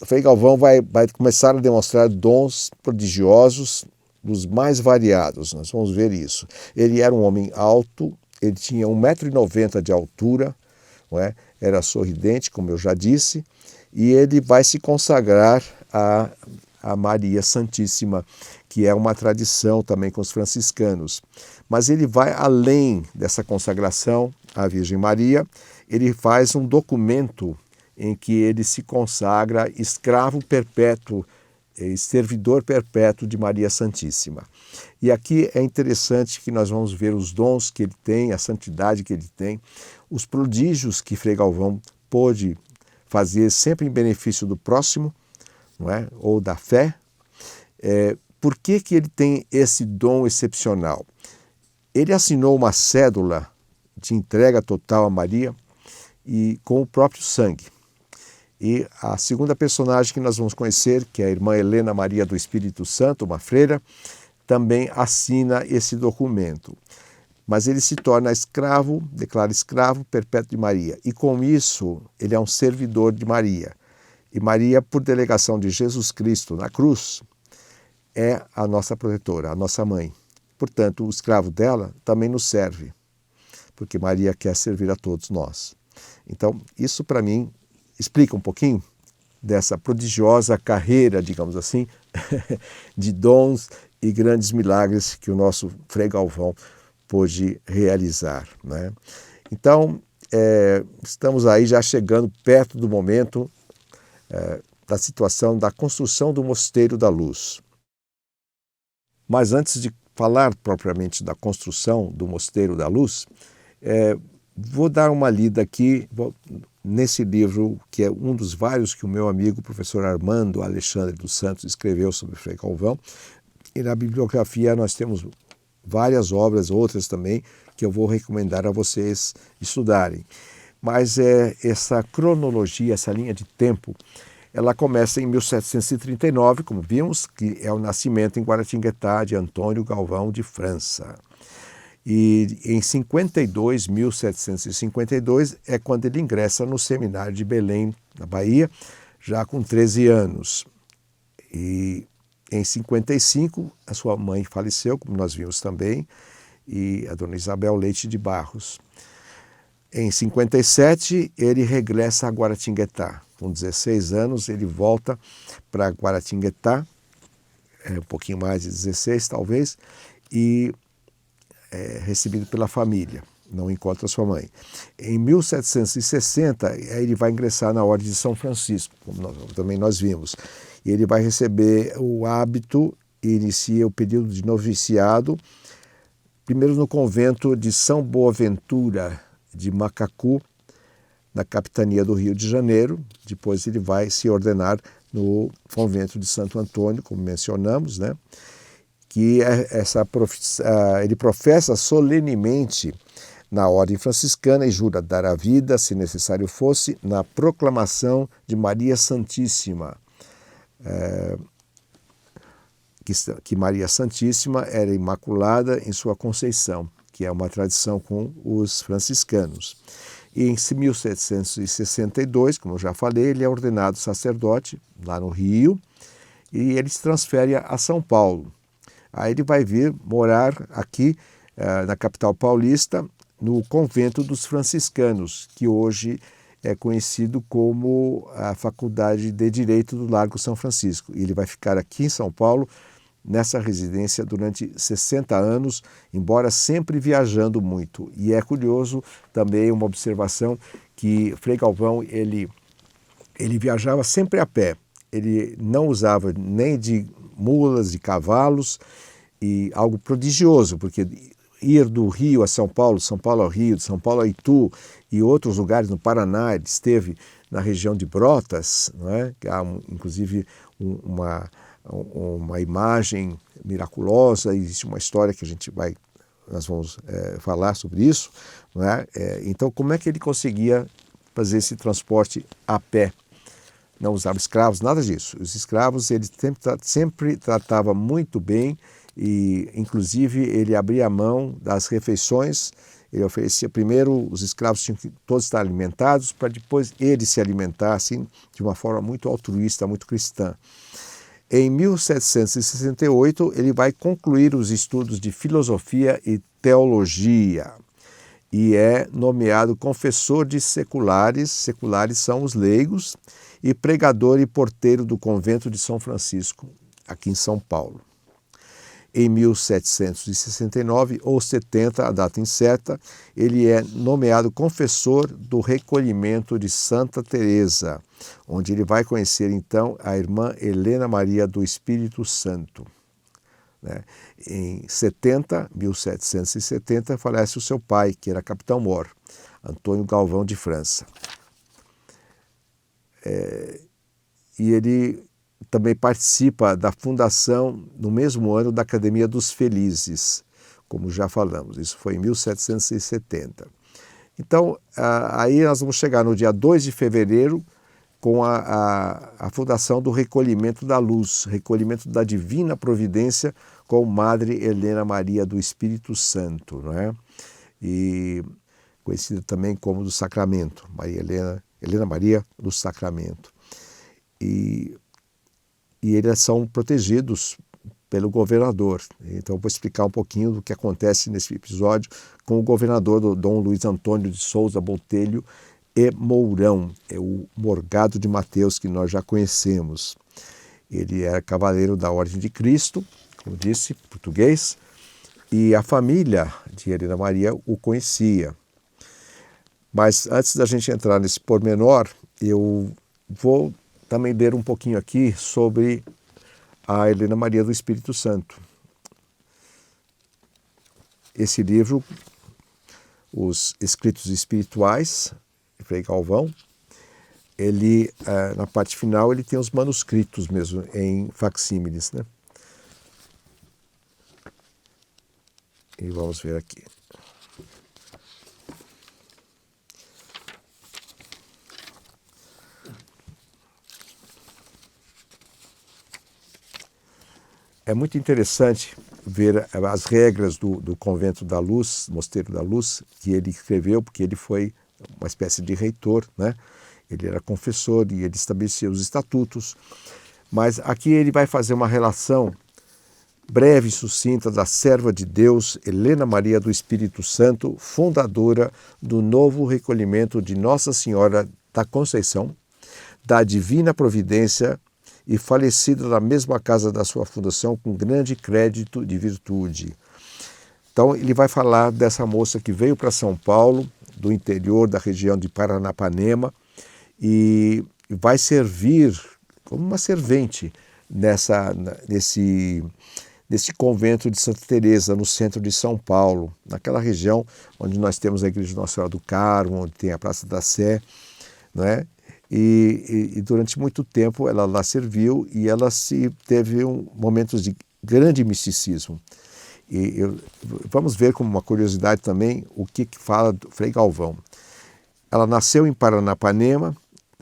Frei Galvão vai começar a demonstrar dons prodigiosos dos mais variados, nós vamos ver isso. Ele era um homem alto, ele tinha 1,90 m de altura, não é? Era sorridente, como eu já disse, e ele vai se consagrar a Maria Santíssima, que é uma tradição também com os franciscanos. Mas ele vai além dessa consagração à Virgem Maria, ele faz um documento em que ele se consagra escravo perpétuo, servidor perpétuo de Maria Santíssima. E aqui é interessante que nós vamos ver os dons que ele tem, a santidade que ele tem, os prodígios que Frei Galvão pôde fazer sempre em benefício do próximo, não é? Ou da fé. Por que ele tem esse dom excepcional? Ele assinou uma cédula de entrega total a Maria e com o próprio sangue. E a segunda personagem que nós vamos conhecer, que é a irmã Helena Maria do Espírito Santo, uma freira, também assina esse documento. Mas ele se torna escravo, declara escravo perpétuo de Maria. E com isso, ele é um servidor de Maria. E Maria, por delegação de Jesus Cristo na cruz, é a nossa protetora, a nossa mãe. Portanto, o escravo dela também nos serve, porque Maria quer servir a todos nós. Então, isso para mim explica um pouquinho dessa prodigiosa carreira, digamos assim, de dons e grandes milagres que o nosso Frei Galvão pôde realizar, né? Então, estamos aí já chegando perto do momento da situação da construção do Mosteiro da Luz. Mas antes de falar propriamente da construção do Mosteiro da Luz, vou dar uma lida aqui nesse livro, que é um dos vários que o meu amigo, o professor Armando Alexandre dos Santos, escreveu sobre Frei Galvão. E na bibliografia nós temos várias obras, outras também, que eu vou recomendar a vocês estudarem. Mas essa cronologia, essa linha de tempo, ela começa em 1739, como vimos, que é o nascimento em Guaratinguetá de Antônio Galvão de França. E em 1752, é quando ele ingressa no seminário de Belém, na Bahia, já com 13 anos. E em 55, a sua mãe faleceu, como nós vimos também, e a dona Isabel Leite de Barros. Em 57, ele regressa a Guaratinguetá. Com 16 anos, ele volta para Guaratinguetá, um pouquinho mais de 16 talvez, e é recebido pela família, não encontra sua mãe. Em 1760, ele vai ingressar na Ordem de São Francisco, como também nós vimos. E ele vai receber o hábito e inicia o período de noviciado, primeiro no convento de São Boaventura de Macacu, na capitania do Rio de Janeiro. Depois ele vai se ordenar no convento de Santo Antônio, como mencionamos, né? Que ele professa solenemente na ordem franciscana e jura dar a vida, se necessário fosse, na proclamação de Maria Santíssima, que Maria Santíssima era imaculada em sua conceição, que é uma tradição com os franciscanos. E em 1762, como eu já falei, ele é ordenado sacerdote lá no Rio e ele se transfere a São Paulo. Aí ele vai vir morar aqui na capital paulista, no convento dos franciscanos, que hoje é conhecido como a Faculdade de Direito do Largo São Francisco. E ele vai ficar aqui em São Paulo, nessa residência, durante 60 anos, embora sempre viajando muito. E é curioso também uma observação que Frei Galvão, ele viajava sempre a pé. Ele não usava nem de mulas, de cavalos, e algo prodigioso, porque ir do Rio a São Paulo ao Rio, de São Paulo a Itu e outros lugares no Paraná, ele esteve na região de Brotas, não é? Que há inclusive uma imagem miraculosa, existe uma história que nós vamos falar sobre isso, não é? Então, como é que ele conseguia fazer esse transporte a pé? Não usava escravos, nada disso. Os escravos ele sempre tratava muito bem e, inclusive, ele abria mão das refeições. Ele oferecia primeiro, os escravos tinham que todos estar alimentados para depois ele se alimentar, assim, de uma forma muito altruísta, muito cristã. Em 1768, ele vai concluir os estudos de filosofia e teologia e é nomeado confessor de seculares. Seculares são os leigos, e pregador e porteiro do convento de São Francisco, aqui em São Paulo. Em 1769 ou 70, a data incerta, ele é nomeado confessor do recolhimento de Santa Teresa, onde ele vai conhecer então a irmã Helena Maria do Espírito Santo. Em 1770, falece o seu pai, que era capitão-mor, Antônio Galvão de França. E ele também participa da fundação, no mesmo ano, da Academia dos Felizes, como já falamos. Isso foi em 1770. Então, aí nós vamos chegar no dia 2 de fevereiro com a fundação do Recolhimento da Luz, Recolhimento da Divina Providência, com Madre Helena Maria do Espírito Santo, não é? E conhecida também como do Sacramento, Helena Maria do Sacramento. E eles são protegidos pelo governador. Então eu vou explicar um pouquinho do que acontece nesse episódio com o governador do Dom Luiz Antônio de Souza Botelho e Mourão, é o Morgado de Mateus, que nós já conhecemos. Ele era cavaleiro da Ordem de Cristo, como disse, português, e a família de Helena Maria o conhecia. Mas antes da gente entrar nesse pormenor, eu vou também ler um pouquinho aqui sobre a Helena Maria do Espírito Santo. esse livro, Os Escritos Espirituais, de Frei Galvão, ele, na parte final, ele tem os manuscritos mesmo, em facsímiles, né? E vamos ver aqui. É muito interessante ver as regras do Convento da Luz, Mosteiro da Luz, que ele escreveu, porque ele foi uma espécie de reitor, né? Ele era confessor e ele estabelecia os estatutos. Mas aqui ele vai fazer uma relação breve e sucinta da serva de Deus, Helena Maria do Espírito Santo, fundadora do novo recolhimento de Nossa Senhora da Conceição, da Divina Providência, e falecida na mesma casa da sua fundação com grande crédito de virtude. Então ele vai falar dessa moça que veio para São Paulo, do interior da região de Paranapanema, e vai servir como uma servente nesse convento de Santa Teresa, no centro de São Paulo, naquela região onde nós temos a Igreja Nossa Senhora do Carmo, onde tem a Praça da Sé, não é? E durante muito tempo ela lá serviu e ela teve momentos de grande misticismo. Vamos ver como uma curiosidade também o que fala do Frei Galvão. Ela nasceu em Paranapanema,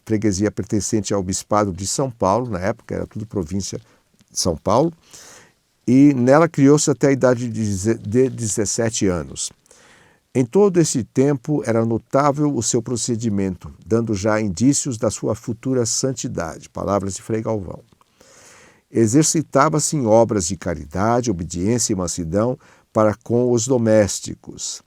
freguesia pertencente ao Bispado de São Paulo, na época era tudo província de São Paulo, e nela criou-se até a idade de 17 anos. Em todo esse tempo era notável o seu procedimento, dando já indícios da sua futura santidade, palavras de Frei Galvão. Exercitava-se em obras de caridade, obediência e mansidão para com os domésticos.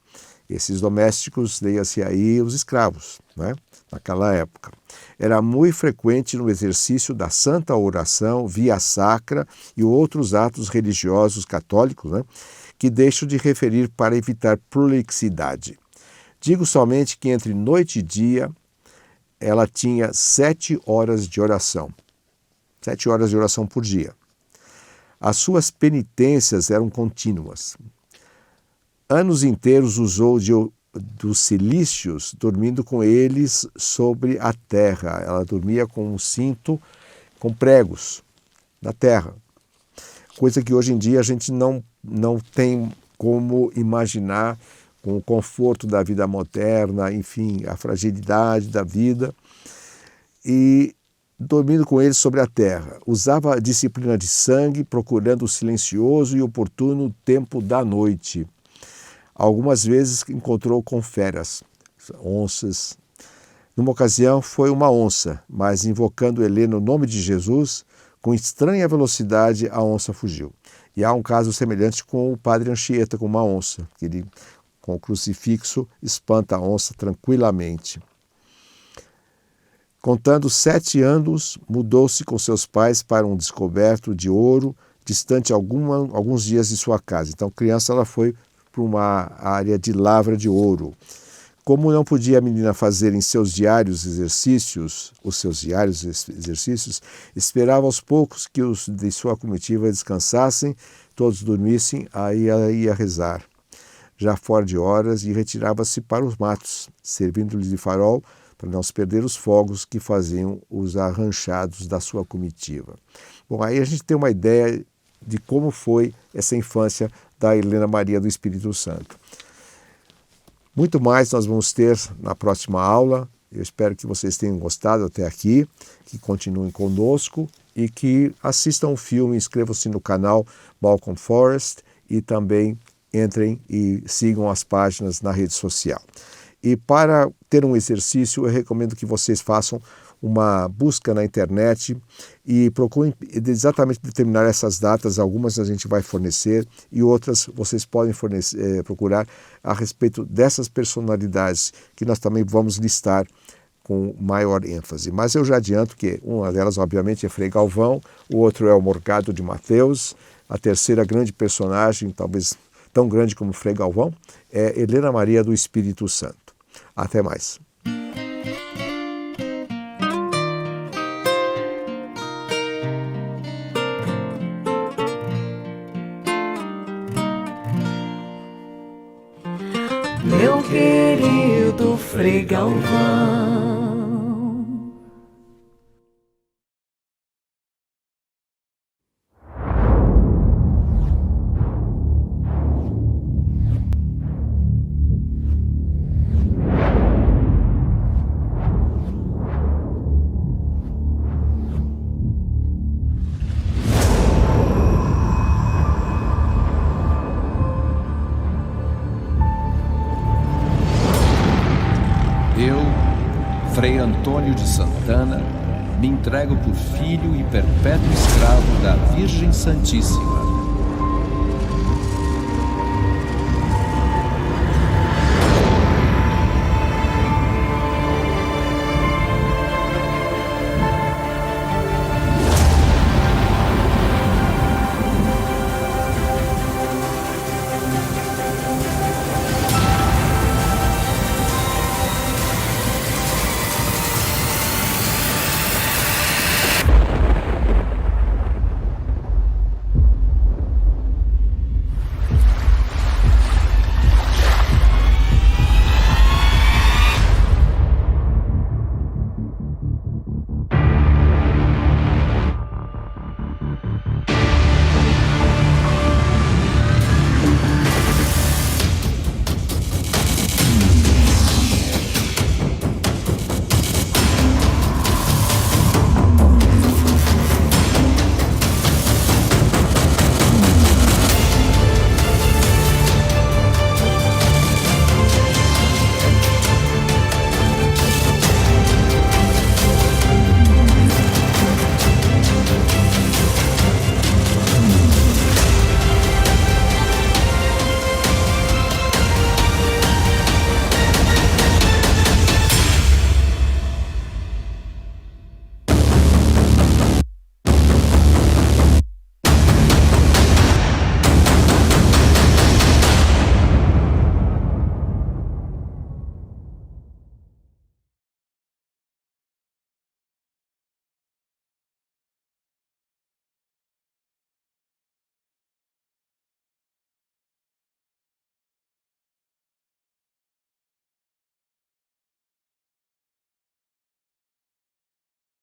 Esses domésticos, leia-se aí, os escravos, né? Naquela época. Era muito frequente no exercício da santa oração, via sacra e outros atos religiosos católicos, né? Que deixo de referir para evitar prolixidade. Digo somente que entre noite e dia ela tinha 7 horas de oração. 7 horas de oração por dia. As suas penitências eram contínuas. Anos inteiros usou dos cilícios, dormindo com eles sobre a terra. Ela dormia com um cinto com pregos na terra. Coisa que hoje em dia a gente não tem como imaginar, com o conforto da vida moderna, enfim, a fragilidade da vida, e dormindo com eles sobre a terra. Usava a disciplina de sangue, procurando o silencioso e oportuno tempo da noite. Algumas vezes encontrou com feras, onças. Numa ocasião foi uma onça, mas invocando Helena o nome de Jesus, com estranha velocidade a onça fugiu. E há um caso semelhante com o padre Anchieta, com uma onça, que ele, com o crucifixo, espanta a onça tranquilamente. Contando 7 anos, mudou-se com seus pais para um descoberto de ouro, distante alguns dias de sua casa. Então, criança, ela foi para uma área de lavra de ouro. Como não podia a menina fazer em seus diários exercícios, esperava aos poucos que os de sua comitiva descansassem, todos dormissem, aí ela ia rezar. Já fora de horas, e retirava-se para os matos, servindo-lhes de farol para não se perder os fogos que faziam os arranchados da sua comitiva. Bom, aí a gente tem uma ideia de como foi essa infância da Helena Maria do Espírito Santo. Muito mais nós vamos ter na próxima aula. Eu espero que vocês tenham gostado até aqui, que continuem conosco e que assistam o filme, inscrevam-se no canal Balcom Forest e também entrem e sigam as páginas na rede social. E para ter um exercício, eu recomendo que vocês façam uma busca na internet e procurem exatamente determinar essas datas. Algumas a gente vai fornecer e outras vocês podem procurar a respeito dessas personalidades que nós também vamos listar com maior ênfase. Mas eu já adianto que uma delas, obviamente, é Frei Galvão, o outro é o Morgado de Mateus, a terceira grande personagem, talvez tão grande como Frei Galvão, é Helena Maria do Espírito Santo. Até mais. Frei Galvão. Eu, Frei Antônio de Santana, me entrego por filho e perpétuo escravo da Virgem Santíssima,